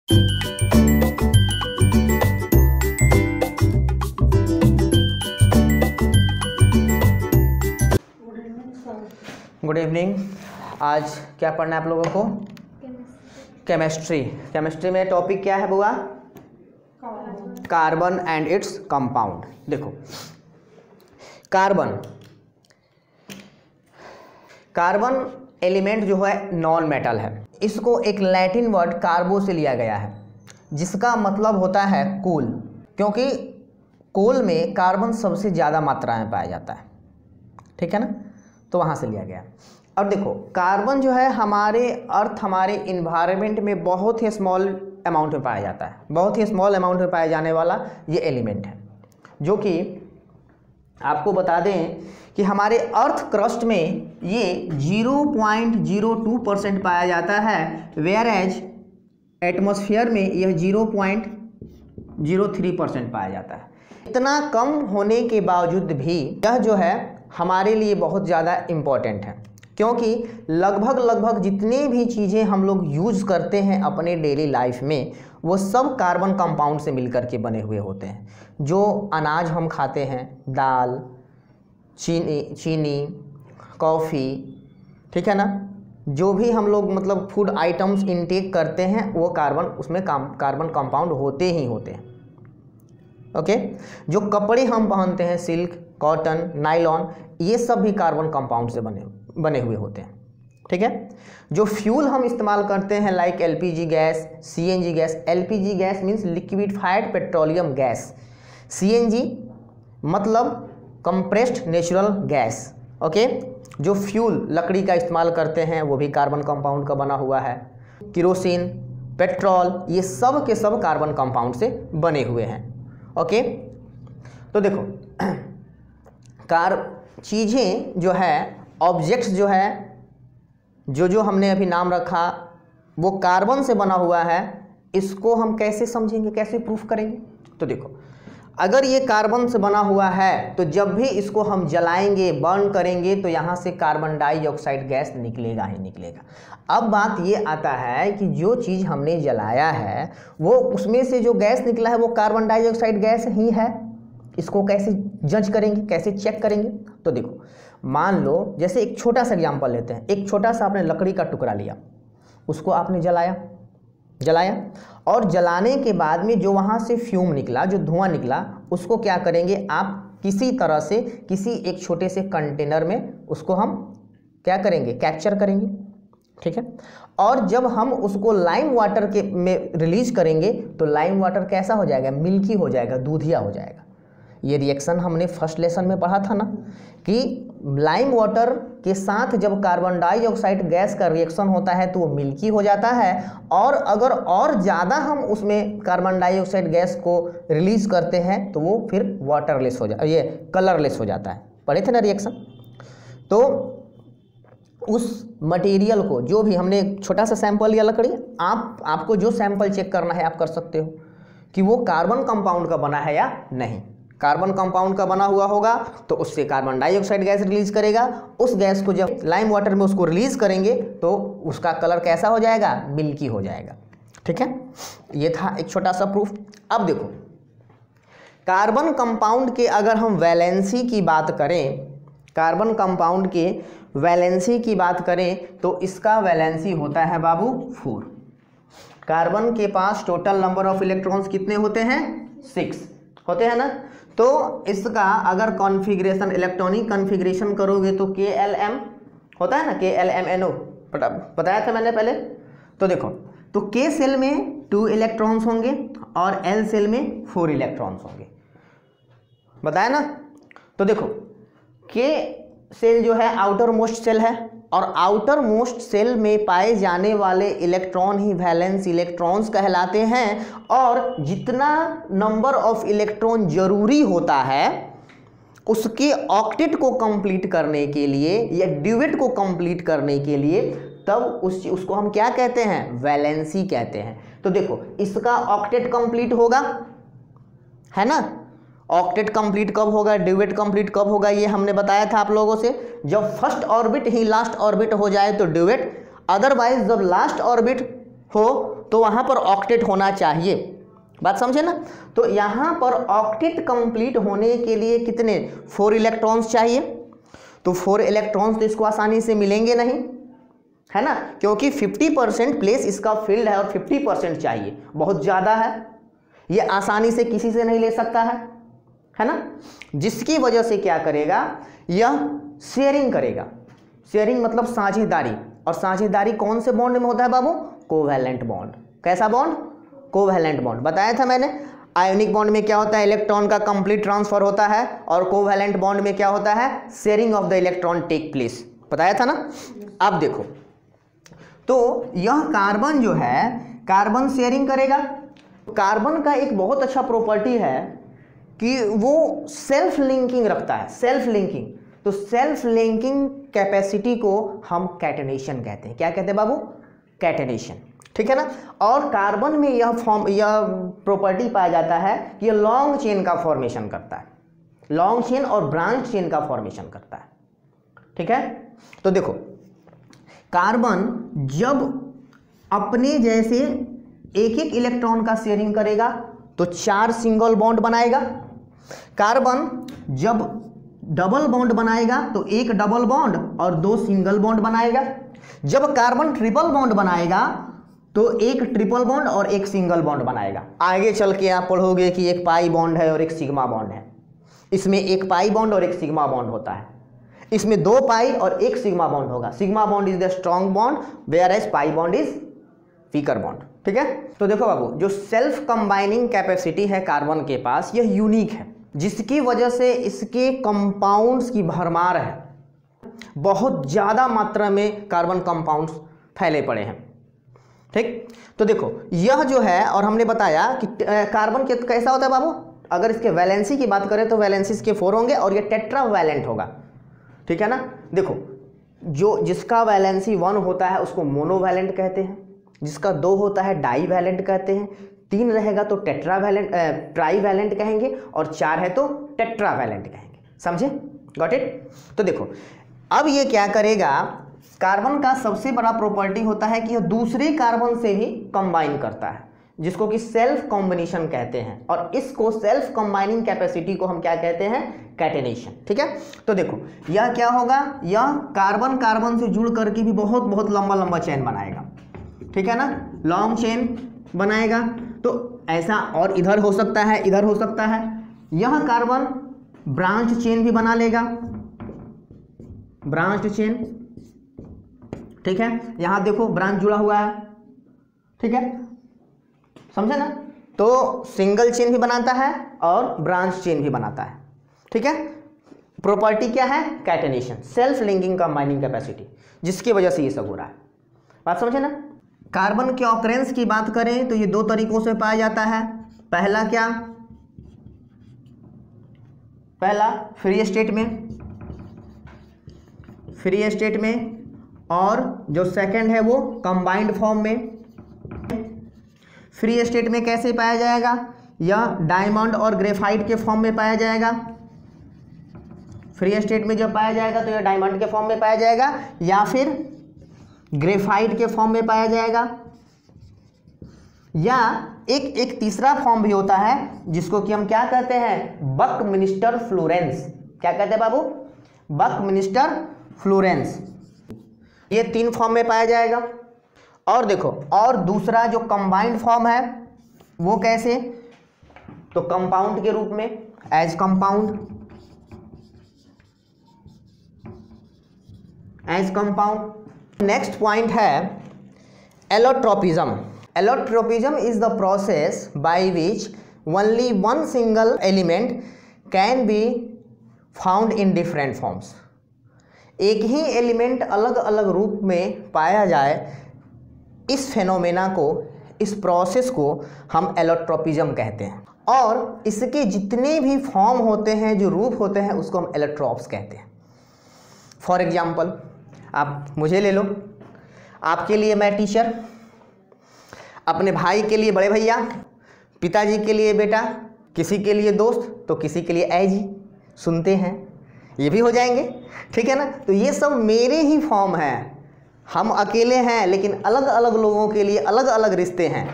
Good evening. आज क्या पढ़ना है आप लोगों को? केमिस्ट्री में टॉपिक क्या है बुआ? Carbon and its compound. देखो, कार्बन एलिमेंट जो है नॉन मेटल है। इसको एक लैटिन वर्ड कार्बो से लिया गया है, जिसका मतलब होता है कोल, क्योंकि कोल में कार्बन सबसे ज़्यादा मात्रा में पाया जाता है। ठीक है ना, तो वहाँ से लिया गया। अब देखो, कार्बन जो है हमारे अर्थ, हमारे इन्वायरमेंट में बहुत ही स्मॉल अमाउंट में पाया जाता है। बहुत ही स्मॉल अमाउंट में पाया जाने वाला ये एलिमेंट है, जो कि आपको बता दें कि हमारे अर्थ क्रस्ट में ये 0.02% पाया जाता है, वेयर एज एटमॉस्फेयर में यह 0.03% पाया जाता है। इतना कम होने के बावजूद भी यह जो है हमारे लिए बहुत ज़्यादा इम्पॉर्टेंट है, क्योंकि लगभग जितनी भी चीज़ें हम लोग यूज़ करते हैं अपने डेली लाइफ में, वो सब कार्बन कंपाउंड से मिलकर के बने हुए होते हैं। जो अनाज हम खाते हैं, दाल, चीनी, कॉफ़ी, ठीक है ना, जो भी हम लोग मतलब फूड आइटम्स इनटेक करते हैं, वो उसमें कार्बन कंपाउंड होते ही होते हैं। ओके, जो कपड़े हम पहनते हैं, सिल्क, कॉटन, नायलॉन, ये सब भी कार्बन कंपाउंड से बने हुए होते हैं। ठीक है, जो फ्यूल हम इस्तेमाल करते हैं like LPG gas, CNG gas. LPG gas means liquefied petroleum gas, CNG मतलब कंप्रेस्ड नेचुरल गैस। ओके, जो फ्यूल लकड़ी का इस्तेमाल करते हैं वो भी कार्बन कंपाउंड का बना हुआ है। केरोसिन, पेट्रोल, ये सब के सब कार्बन कंपाउंड से बने हुए हैं। ओके, तो देखो, चीज़ें जो है, ऑब्जेक्ट्स जो है, जो हमने अभी नाम रखा, वो कार्बन से बना हुआ है। इसको हम कैसे समझेंगे, कैसे प्रूफ करेंगे? तो देखो, अगर ये कार्बन से बना हुआ है तो जब भी इसको हम जलाएंगे, बर्न करेंगे, तो यहाँ से कार्बन डाइऑक्साइड गैस निकलेगा ही निकलेगा। अब बात ये आता है कि जो चीज़ हमने जलाया है वो उसमें से जो गैस निकला है वो कार्बन डाइऑक्साइड गैस ही है। इसको कैसे जज करेंगे, कैसे चेक करेंगे? तो देखो, मान लो जैसे एक छोटा सा एग्जाम्पल लेते हैं। एक छोटा सा आपने लकड़ी का टुकड़ा लिया, उसको आपने जलाया, और जलाने के बाद में जो वहाँ से फ्यूम निकला, जो धुआं निकला, उसको क्या करेंगे आप? किसी तरह से किसी एक छोटे से कंटेनर में उसको हम क्या करेंगे? कैप्चर करेंगे। ठीक है, और जब हम उसको लाइम वाटर में रिलीज करेंगे तो लाइम वाटर कैसा हो जाएगा? मिल्की हो जाएगा, दूधिया हो जाएगा। ये रिएक्शन हमने फर्स्ट लेसन में पढ़ा था ना, कि लाइम वाटर के साथ जब कार्बन डाइऑक्साइड गैस का रिएक्शन होता है तो वो मिल्की हो जाता है, और अगर और ज़्यादा हम उसमें कार्बन डाइऑक्साइड गैस को रिलीज करते हैं तो वो फिर वाटरलेस हो जाता है, ये कलरलेस हो जाता है। पढ़े थे ना रिएक्शन? तो उस मटेरियल को, जो भी हमने छोटा सा सैंपल लिया लकड़ी, आपको जो सैंपल चेक करना है आप कर सकते हो कि वो कार्बन कंपाउंड का बना है या नहीं। कार्बन कंपाउंड का बना हुआ होगा तो उससे कार्बन डाइऑक्साइड गैस रिलीज करेगा। उस गैस को जब लाइम वाटर में उसको रिलीज करेंगे तो उसका कलर कैसा हो जाएगा? मिल्की हो जाएगा। ठीक है, ये था एक छोटा सा प्रूफ। अब देखो, कार्बन कंपाउंड के अगर हम वैलेंसी की बात करें, कार्बन कंपाउंड के वैलेंसी की बात करें तो इसका वैलेंसी होता है बाबू 4। कार्बन के पास टोटल नंबर ऑफ इलेक्ट्रॉन्स कितने होते हैं? 6 होते हैं ना। तो इसका अगर कॉन्फ़िगरेशन, इलेक्ट्रॉनिक कॉन्फ़िगरेशन करोगे तो KLM होता है ना, KLMNO बताया था मैंने पहले। तो देखो, तो K सेल में 2 इलेक्ट्रॉन्स होंगे और L सेल में 4 इलेक्ट्रॉन्स होंगे, बताया ना। तो देखो, K सेल जो है आउटर मोस्ट सेल है, और आउटर मोस्ट सेल में पाए जाने वाले इलेक्ट्रॉन ही वैलेंस इलेक्ट्रॉन्स कहलाते हैं। और जितना नंबर ऑफ इलेक्ट्रॉन जरूरी होता है उसके ऑक्टेट को कंप्लीट करने के लिए या ड्यूएट को कंप्लीट करने के लिए, तब उसको हम क्या कहते हैं? वैलेंसी कहते हैं। तो देखो, इसका ऑक्टेट कंप्लीट होगा, है ना। ऑक्टेट कंप्लीट कब होगा, ड्यूएट कंप्लीट कब होगा, ये हमने बताया था आप लोगों से। जब फर्स्ट ऑर्बिट ही लास्ट ऑर्बिट हो जाए तो ड्यूएट, अदरवाइज जब लास्ट ऑर्बिट हो तो वहाँ पर ऑक्टेट होना चाहिए, बात समझे ना। तो यहाँ पर ऑक्टेट कंप्लीट होने के लिए कितने 4 इलेक्ट्रॉन्स चाहिए, तो 4 इलेक्ट्रॉन्स तो इसको आसानी से मिलेंगे नहीं, है ना, क्योंकि 50% प्लेस इसका फील्ड है और 50% चाहिए, बहुत ज़्यादा है, ये आसानी से किसी से नहीं ले सकता है ना, जिसकी वजह से क्या करेगा, यह शेयरिंग करेगा। शेयरिंग मतलब साझेदारी, और साझेदारी कौन से बॉन्ड में होता है बाबू, कोवैलेंट बॉन्ड। कैसा बॉन्ड, कोवैलेंट बॉन्ड। बताया था मैंने, आयोनिक बॉन्ड में क्या होता है, इलेक्ट्रॉन का कंप्लीट ट्रांसफर होता है, और कोवैलेंट बॉन्ड में क्या होता है, sharing of the electron take place. बताया था ना। अब देखो, तो यह कार्बन जो है, कार्बन शेयरिंग करेगा। कार्बन का एक बहुत अच्छा प्रॉपर्टी है कि वो सेल्फ लिंकिंग रखता है, सेल्फ लिंकिंग। तो सेल्फ लिंकिंग कैपेसिटी को हम कैटेनेशन कहते हैं। क्या कहते हैं बाबू, कैटेनेशन, ठीक है ना। और कार्बन में यह प्रॉपर्टी पाया जाता है कि यह लॉन्ग चेन का फॉर्मेशन करता है, लॉन्ग चेन और ब्रांच चेन का फॉर्मेशन करता है, ठीक है। तो देखो, कार्बन जब अपने जैसे एक एक इलेक्ट्रॉन का शेयरिंग करेगा तो 4 सिंगल बॉन्ड बनाएगा। कार्बन जब डबल बॉन्ड बनाएगा तो 1 डबल बॉन्ड और 2 सिंगल बॉन्ड बनाएगा। जब कार्बन ट्रिपल बॉन्ड बनाएगा तो 1 ट्रिपल बॉन्ड और 1 सिंगल बॉन्ड बनाएगा। आगे चल के आप पढ़ोगे कि एक पाई बॉन्ड है और एक सिग्मा बॉन्ड है। इसमें एक पाई बॉन्ड और एक सिग्मा बॉन्ड होता है, इसमें 2 पाई और 1 सिग्मा बॉन्ड होगा। Sigma bond is the strong bond, whereas pi bond is weaker bond, ठीक है। तो देखो बाबू, जो सेल्फ कंबाइनिंग कैपेसिटी है कार्बन के पास, यह यूनिक है, जिसकी वजह से इसके कंपाउंड्स की भरमार है। बहुत ज़्यादा मात्रा में कार्बन कंपाउंड्स फैले पड़े हैं, ठीक। तो देखो, यह जो है, और हमने बताया कि कार्बन के कैसा होता है बाबू, अगर इसके वैलेंसी की बात करें तो वैलेंसी इसके 4 होंगे और ये टेट्रा वैलेंट होगा, ठीक है ना। देखो, जो जिसका वैलेंसी 1 होता है उसको मोनोवैलेंट कहते हैं, जिसका 2 होता है डाई वैलेंट कहते हैं, 3 रहेगा तो टेट्रा वैलेंट ट्राई वैलेंट कहेंगे, और 4 है तो टेट्रा वैलेंट कहेंगे। समझे, गॉट इट। तो देखो, अब ये क्या करेगा, कार्बन का सबसे बड़ा प्रॉपर्टी होता है कि यह दूसरे कार्बन से भी कंबाइन करता है, जिसको कि सेल्फ कॉम्बिनेशन कहते हैं, और इसको सेल्फ कंबाइनिंग कैपेसिटी को हम क्या कहते हैं, कैटेनेशन, ठीक है। तो देखो, यह क्या होगा, यह कार्बन कार्बन से जुड़ करके भी बहुत बहुत लंबा लंबा चेन बनाएगा, ठीक है ना, लॉन्ग चेन बनाएगा। तो ऐसा, और इधर हो सकता है, इधर हो सकता है। यह कार्बन ब्रांच चेन भी बना लेगा, ब्रांच चेन, ठीक है। यहां देखो ब्रांच जुड़ा हुआ है, ठीक है, समझे ना। तो सिंगल चेन भी बनाता है और ब्रांच चेन भी बनाता है, ठीक है। प्रॉपर्टी क्या है, catenation, self linking combining capacity, जिसकी वजह से ये सब हो रहा है। बात समझे ना। कार्बन के ऑकरेंस की बात करें तो ये 2 तरीकों से पाया जाता है। पहला क्या, पहला फ्री स्टेट में, फ्री स्टेट में, और जो सेकंड है वो कंबाइंड फॉर्म में। फ्री स्टेट में कैसे पाया जाएगा, यह डायमंड और ग्रेफाइट के फॉर्म में पाया जाएगा। फ्री स्टेट में जब पाया जाएगा तो यह डायमंड के फॉर्म में पाया जाएगा, या फिर ग्रेफाइट के फॉर्म में पाया जाएगा, या एक तीसरा फॉर्म भी होता है जिसको कि हम क्या कहते हैं, बकमिंस्टर फ्लोरेंस। क्या कहते हैं बाबू, बकमिंस्टर फ्लोरेंस। ये 3 फॉर्म में पाया जाएगा। और देखो, और दूसरा जो कंबाइंड फॉर्म है वो कैसे, तो कंपाउंड के रूप में, as compound, as compound. Next point है allotropism. Allotropism is the process by which only one single element can be found in different forms. एक ही एलिमेंट अलग अलग रूप में पाया जाए, इस फेनोमेना को, इस प्रोसेस को हम एलोट्रोपिज्म कहते हैं। और इसके जितने भी फॉर्म होते हैं, जो रूप होते हैं, उसको हम एलोट्रोप्स कहते हैं। फॉर एग्जाम्पल, आप मुझे ले लो, आपके लिए मैं टीचर, अपने भाई के लिए बड़े भैया, पिताजी के लिए बेटा, किसी के लिए दोस्त, तो किसी के लिए ऐ जी, सुनते हैं, ये भी हो जाएंगे, ठीक है ना। तो ये सब मेरे ही फॉर्म हैं, हम अकेले हैं लेकिन अलग अलग लोगों के लिए अलग अलग रिश्ते हैं,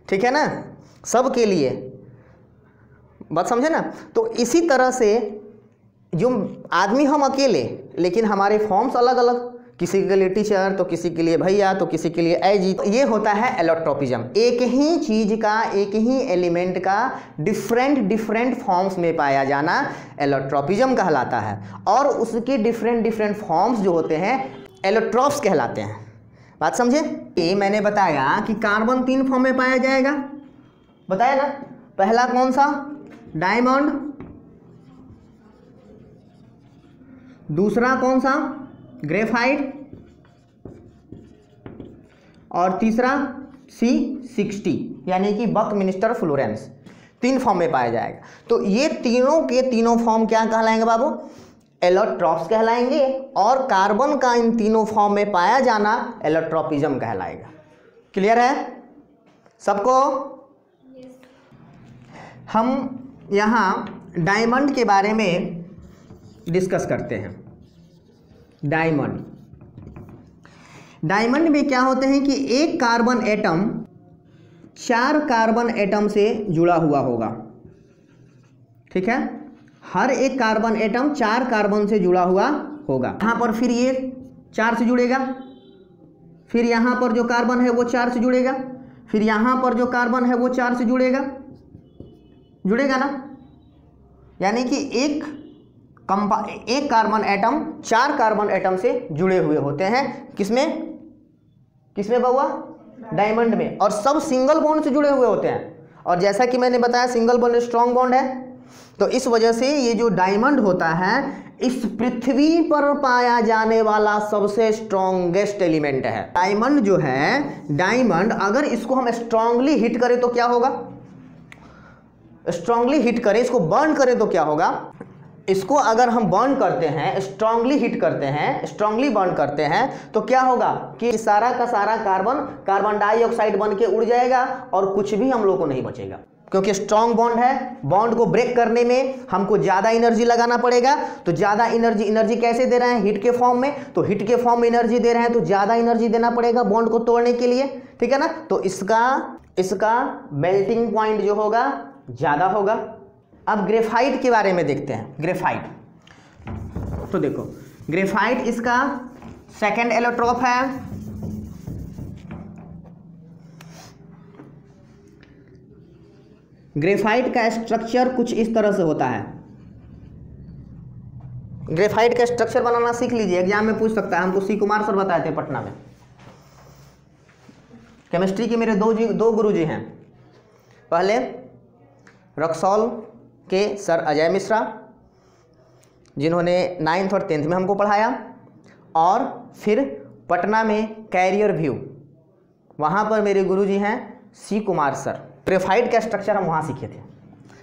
ठीक है ना, सब के लिए, बात समझे ना। तो इसी तरह से जो आदमी हम अकेले लेकिन हमारे फॉर्म्स अलग अलग, किसी के लिए टीचर तो किसी के लिए भैया तो किसी के लिए ऐजी, तो ये होता है एलोट्रोपिज्म। एक ही चीज का, एक ही एलिमेंट का डिफरेंट फॉर्म्स में पाया जाना एलोट्रोपिज्म कहलाता है, और उसके डिफरेंट फॉर्म्स जो होते हैं एलोट्रोप्स कहलाते हैं। बात समझे। ये मैंने बताया कि कार्बन 3 फॉर्म में पाया जाएगा, बताया ना। पहला कौन सा, डायमंड, दूसरा कौन सा, ग्रेफाइट, और तीसरा C60 यानी कि बकमिंस्टर फ्लोरेंस, 3 फॉर्म में पाया जाएगा। तो ये तीनों के तीनों फॉर्म क्या कहलाएंगे बाबू, एलोट्रॉप्स कहलाएंगे, और कार्बन का इन तीनों फॉर्म में पाया जाना एलोट्रोपिज्म कहलाएगा। क्लियर है सबको। हम यहाँ डायमंड के बारे में डिस्कस करते हैं। डायमंड में क्या होते हैं कि एक कार्बन एटम 4 कार्बन एटम से जुड़ा हुआ होगा, ठीक है। हर एक कार्बन एटम 4 कार्बन से जुड़ा हुआ होगा। यहाँ पर फिर ये 4 से जुड़ेगा, फिर यहाँ पर जो कार्बन है वो 4 से जुड़ेगा, फिर यहाँ पर जो कार्बन है वो 4 से जुड़ेगा ना। यानी कि एक कार्बन एटम 4 कार्बन एटम से जुड़े हुए होते हैं। किसमें बउआ, डायमंड में, और सब सिंगल बॉन्ड से जुड़े हुए होते हैं। और जैसा कि मैंने बताया सिंगल बॉन्ड स्ट्रॉन्ग बॉन्ड है, तो इस वजह से ये जो डायमंड होता है इस पृथ्वी पर पाया जाने वाला सबसे स्ट्रॉन्गेस्ट एलिमेंट है। डायमंड जो है, डायमंड अगर इसको हम स्ट्रांगली हिट करें तो क्या होगा, स्ट्रांगली हिट करें, इसको बर्न करें तो क्या होगा, इसको अगर हम बर्न करते हैं, स्ट्रांगली हिट करते हैं, स्ट्रांगली बर्न करते हैं, तो क्या होगा कि सारा का सारा कार्बन डाइऑक्साइड बन के उड़ जाएगा और कुछ भी हम लोग को नहीं बचेगा, क्योंकि स्ट्रांग बॉन्ड है। बॉन्ड को ब्रेक करने में हमको ज़्यादा एनर्जी लगाना पड़ेगा। तो ज़्यादा एनर्जी कैसे दे रहे हैं, हिट के फॉर्म में। तो हिट के फॉर्म में एनर्जी दे रहे हैं तो ज़्यादा एनर्जी देना पड़ेगा बॉन्ड को तोड़ने के लिए, ठीक है ना। तो इसका मेल्टिंग पॉइंट जो होगा ज़्यादा होगा। अब ग्रेफाइट के बारे में देखते हैं। ग्रेफाइट, तो देखो ग्रेफाइट इसका सेकंड एलोट्रोप है। ग्रेफाइट का स्ट्रक्चर कुछ इस तरह से होता है। ग्रेफाइट का स्ट्रक्चर बनाना सीख लीजिए, एग्जाम में पूछ सकता है। हमको सी कुमार सर बताए थे पटना में, केमिस्ट्री के मेरे दो गुरुजी हैं। पहले रक्सौल के सर अजय मिश्रा, जिन्होंने 9th और 10th में हमको पढ़ाया, और फिर पटना में कैरियर व्यू, वहाँ पर मेरे गुरुजी हैं सी कुमार सर। ग्रेफाइट का स्ट्रक्चर हम वहाँ सीखे थे,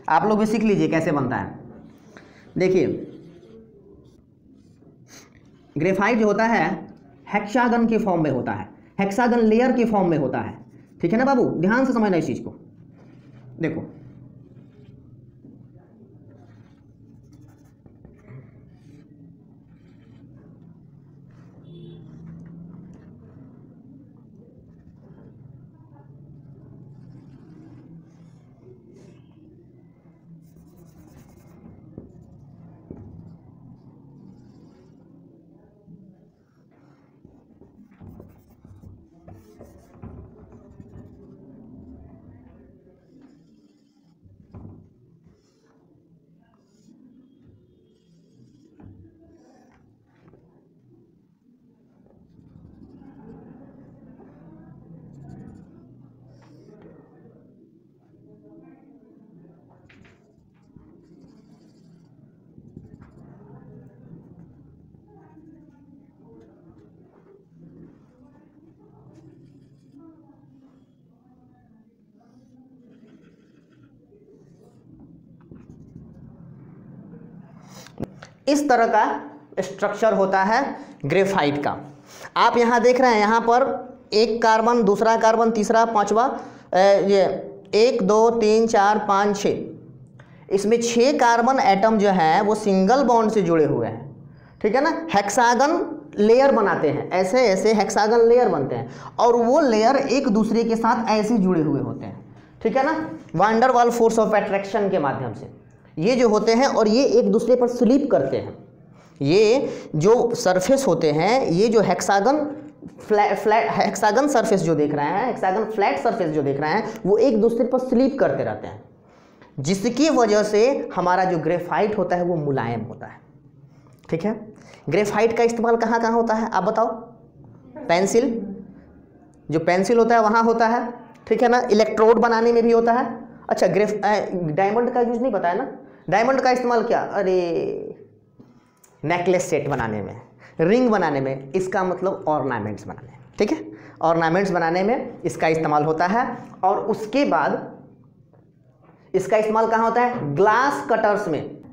आप लोग भी सीख लीजिए कैसे बनता है। देखिए ग्रेफाइट जो होता है हेक्सागन के फॉर्म में होता है, हेक्सागन लेयर के फॉर्म में होता है, ठीक है ना बाबू, ध्यान से समझना इस चीज़ को। देखो इस तरह का स्ट्रक्चर होता है ग्रेफाइट का। आप यहाँ देख रहे हैं, यहाँ पर एक कार्बन, दूसरा कार्बन, तीसरा, पांचवा, ये 1 2 3 4 5 6, इसमें 6 कार्बन एटम जो है वो सिंगल बॉन्ड से जुड़े हुए हैं, ठीक है ना। हेक्सागन लेयर बनाते हैं, ऐसे ऐसे हेक्सागन लेयर बनते हैं और वो लेयर एक दूसरे के साथ ऐसे जुड़े हुए होते हैं, ठीक है ना, वान डर वाल फोर्स ऑफ अट्रैक्शन के माध्यम से ये जो होते हैं और ये एक दूसरे पर स्लिप करते हैं। ये जो सरफेस होते हैं, ये जो हेक्सागन फ्लैट हेक्सागन सरफेस जो देख रहे हैं, हेक्सागन फ्लैट सरफेस जो देख रहे हैं, वो एक दूसरे पर स्लिप करते रहते हैं, जिसकी वजह से हमारा जो ग्रेफाइट होता है वो मुलायम होता है, ठीक है। ग्रेफाइट का इस्तेमाल कहाँ कहाँ होता है आप बताओ? पेंसिल, जो पेंसिल होता है वहाँ होता है, ठीक है ना, इलेक्ट्रोड बनाने में भी होता है। अच्छा, डायमंड का यूज नहीं पता है ना? डायमंड का इस्तेमाल क्या, अरे नेकलेस सेट बनाने में, रिंग बनाने में, इसका मतलब ऑर्नामेंट्स बनाने में, ठीक है, ऑर्नामेंट्स बनाने में इसका इस्तेमाल होता है। और उसके बाद इसका इस्तेमाल कहाँ होता है? ग्लास कटर्स में।